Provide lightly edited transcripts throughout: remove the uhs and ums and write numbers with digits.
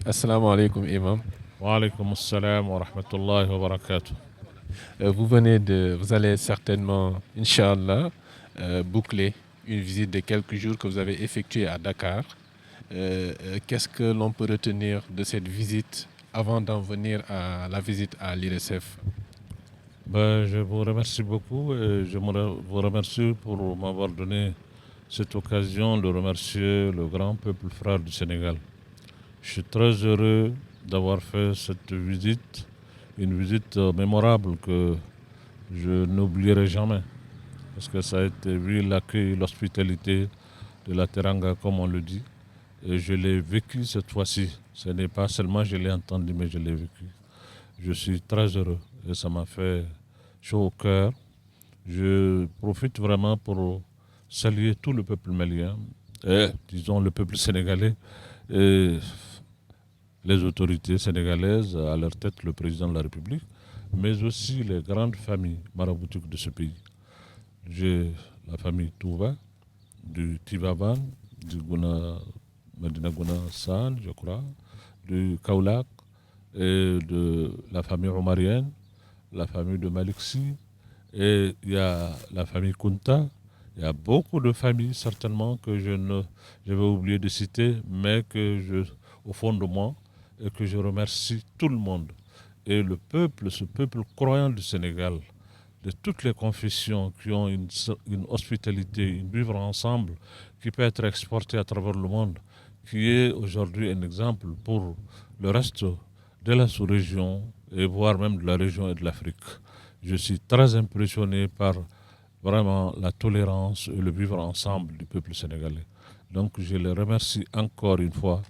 Assalamu alaikum, Imam. Wa alaykum assalam wa rahmatullahi wa barakatuh. Vous allez certainement, Inch'Allah, boucler une visite de quelques jours que vous avez effectuée à Dakar. Qu'est-ce que l'on peut retenir de cette visite avant d'en venir à la visite à l'IRSF? Je vous remercie beaucoup et vous remercie pour m'avoir donné cette occasion de remercier le grand peuple frère du Sénégal. Je suis très heureux d'avoir fait cette visite, une visite mémorable que je n'oublierai jamais. Parce que ça a été vu l'accueil, l'hospitalité de la Teranga, comme on le dit. Et je l'ai vécu cette fois-ci. Ce n'est pas seulement je l'ai entendu, mais je l'ai vécu. Je suis très heureux et ça m'a fait chaud au cœur. Je profite vraiment pour saluer tout le peuple malien, et disons le peuple sénégalais, et les autorités sénégalaises, à leur tête le président de la République, mais aussi les grandes familles maraboutiques de ce pays. J'ai la famille Touva, du Tivavan, du Medina Gouna San, je crois, du Kaulak, et de la famille omarienne, la famille de Maliksi, et il y a la famille Kunta. Il y a beaucoup de familles certainement que je vais oublier de citer, mais au fond de moi, et que je remercie tout le monde. Et le peuple, ce peuple croyant du Sénégal, de toutes les confessions qui ont une hospitalité, une vivre ensemble qui peut être exportée à travers le monde, qui est aujourd'hui un exemple pour le reste de la sous-région et voire même de la région et de l'Afrique. Je suis très impressionné par vraiment la tolérance et le vivre ensemble du peuple sénégalais. Donc je les remercie encore une fois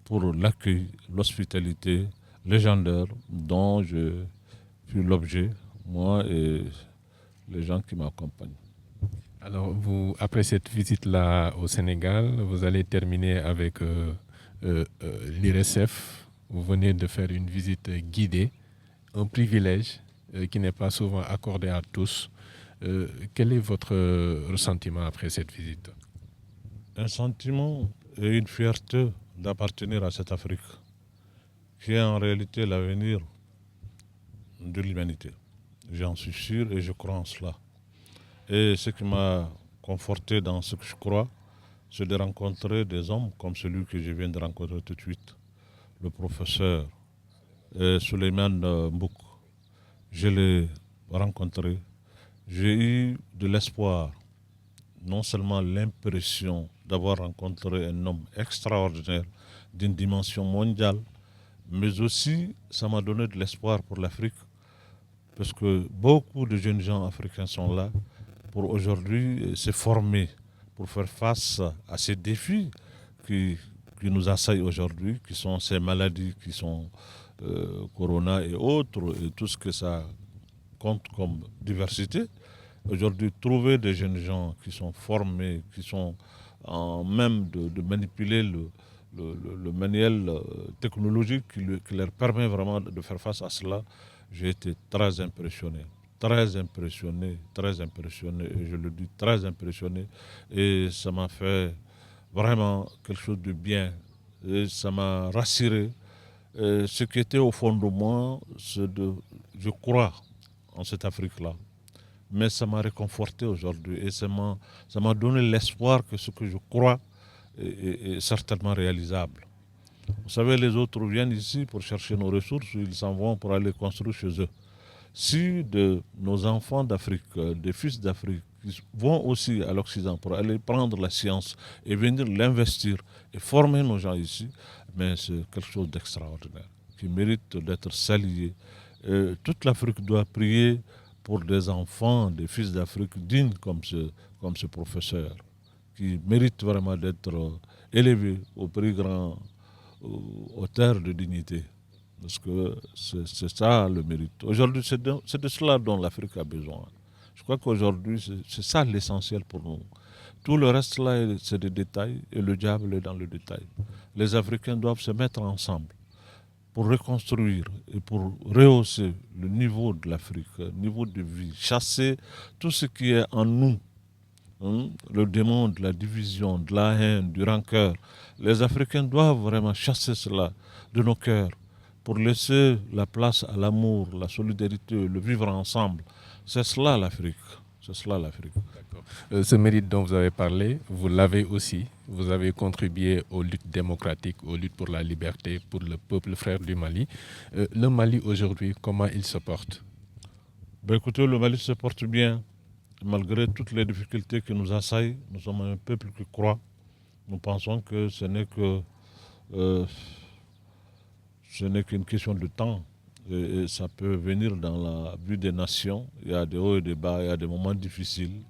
pour l'accueil, l'hospitalité légendaire dont je fus l'objet, moi et les gens qui m'accompagnent. Alors, après cette visite-là au Sénégal, vous allez terminer avec l'IRSF. Vous venez de faire une visite guidée, un privilège qui n'est pas souvent accordé à tous. Quel est votre ressentiment après cette visite? Un sentiment et une fierté d'appartenir à cette Afrique, qui est en réalité l'avenir de l'humanité. J'en suis sûr et je crois en cela. Et ce qui m'a conforté dans ce que je crois, c'est de rencontrer des hommes comme celui que je viens de rencontrer tout de suite, le professeur Souleymane Mbouk. Je l'ai rencontré, j'ai eu de l'espoir, non seulement l'impression d'avoir rencontré un homme extraordinaire d'une dimension mondiale, mais aussi ça m'a donné de l'espoir pour l'Afrique, parce que beaucoup de jeunes gens africains sont là pour aujourd'hui se former, pour faire face à ces défis qui, qui nous assaillent aujourd'hui, qui sont ces maladies qui sont Corona et autres, et tout ce que ça compte comme diversité. Aujourd'hui, trouver des jeunes gens qui sont formés, qui sont en même de manipuler le manuel technologique qui leur permet vraiment de faire face à cela, j'ai été très impressionné. Très impressionné, très impressionné, et je le dis très impressionné, et ça m'a fait vraiment quelque chose de bien, et ça m'a rassuré. Ce qui était au fond de moi, je crois en cette Afrique-là, mais ça m'a réconforté aujourd'hui et ça m'a donné l'espoir que ce que je crois est certainement réalisable. Vous savez, les autres viennent ici pour chercher nos ressources, ils s'en vont pour aller construire chez eux. Si nos enfants d'Afrique, des fils d'Afrique, vont aussi à l'Occident pour aller prendre la science et venir l'investir et former nos gens ici, mais c'est quelque chose d'extraordinaire qui mérite d'être salué. Toute l'Afrique doit prier pour des enfants, des fils d'Afrique dignes comme ce professeur, qui mérite vraiment d'être élevé au plus grand hauteur de dignité. Parce que c'est ça le mérite. Aujourd'hui, c'est de cela dont l'Afrique a besoin. Je crois qu'aujourd'hui, c'est ça l'essentiel pour nous. Tout le reste là, c'est des détails et le diable est dans le détail. Les Africains doivent se mettre ensemble pour reconstruire et pour rehausser le niveau de l'Afrique, le niveau de vie, chasser tout ce qui est en nous, le démon de la division, de la haine, du rancœur. Les Africains doivent vraiment chasser cela de nos cœurs pour laisser la place à l'amour, la solidarité, le vivre ensemble. C'est cela l'Afrique. C'est cela l'Afrique. Ce mérite dont vous avez parlé, vous l'avez aussi. Vous avez contribué aux luttes démocratiques, aux luttes pour la liberté, pour le peuple frère du Mali. Le Mali aujourd'hui, comment il se porte? Ben écoutez, le Mali se porte bien. Malgré toutes les difficultés qui nous assaillent, nous sommes un peuple qui croit. Nous pensons que ce n'est qu'une question de temps. Et ça peut venir dans la vie des nations. Il y a des hauts et des bas, il y a des moments difficiles.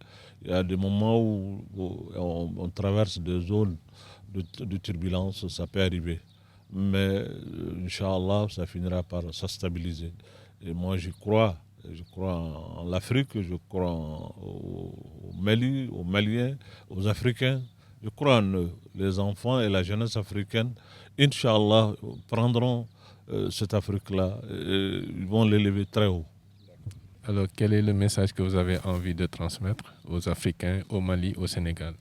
Il y a des moments où on traverse des zones de turbulence, ça peut arriver. Mais, Inch'Allah, ça finira par se stabiliser. Et moi, j'y crois. Je crois en l'Afrique, je crois au Mali, aux Maliens, aux Africains. Je crois en eux. Les enfants et la jeunesse africaine, Inch'Allah, prendront cette Afrique-là et ils vont l'élever très haut. Alors, quel est le message que vous avez envie de transmettre aux Africains, au Mali, au Sénégal?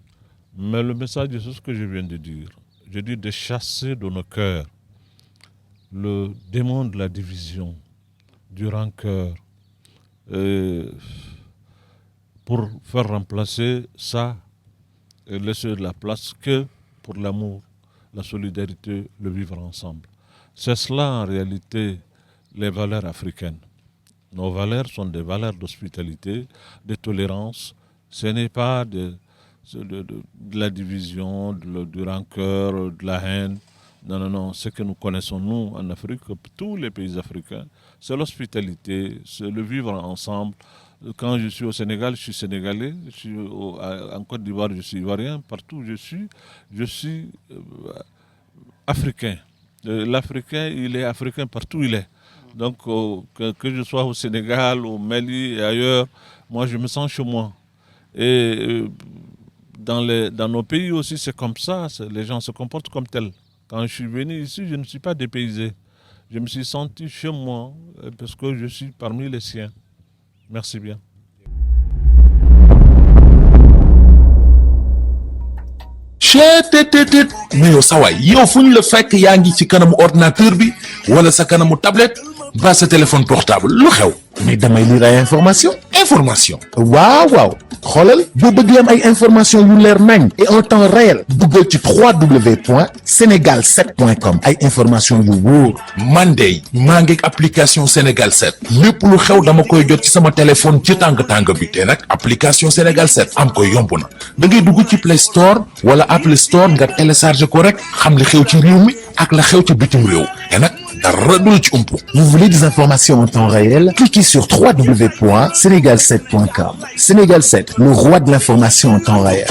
Mais le message, c'est ce que je viens de dire. Je dis de chasser de nos cœurs le démon de la division, du rancœur, pour faire remplacer ça et laisser de la place que pour l'amour, la solidarité, le vivre ensemble. C'est cela en réalité les valeurs africaines. Nos valeurs sont des valeurs d'hospitalité, de tolérance. Ce n'est pas de la division, du rancœur, de la haine. Non, non, non. Ce que nous connaissons, nous, en Afrique, tous les pays africains, c'est l'hospitalité, c'est le vivre ensemble. Quand je suis au Sénégal, je suis sénégalais. Je suis en Côte d'Ivoire, je suis ivoirien. Partout où je suis africain. L'Africain, il est africain partout où il est. Donc, que je sois au Sénégal, au Mali et ailleurs, moi, je me sens chez moi. Et dans nos pays aussi, c'est comme ça. Les gens se comportent comme tels. Quand je suis venu ici, je ne suis pas dépaysé. Je me suis senti chez moi parce que je suis parmi les siens. Merci bien. mais yow sawaay yow fu ñu la fekk yaa ngi ci kanamu ordinateur bi wala sa kanamu tablette ba sa téléphone portable lu xew mais damay lire ay information waaw xoolal boo bëgg am ay information yu leer nañ et en temps réel duggal ci www.senegal7.com ay information yu wóor man de maa ngi application Sénégal 7 lépp lu xew dama koy jot ci sama téléphone ci tàng bi te nag application Sénégal 7 am ko yomb na da ngay dugg ci Play Store wala Apple Store nga télécharger ko rek xam li xew ci réew mi ak la xew ci bitim réew te nag dara du ci umpu. Vous voulez des informations en temps réel? Cliquez sur www.senegal7.com. Sénégal 7, le roi de l'information en temps réel.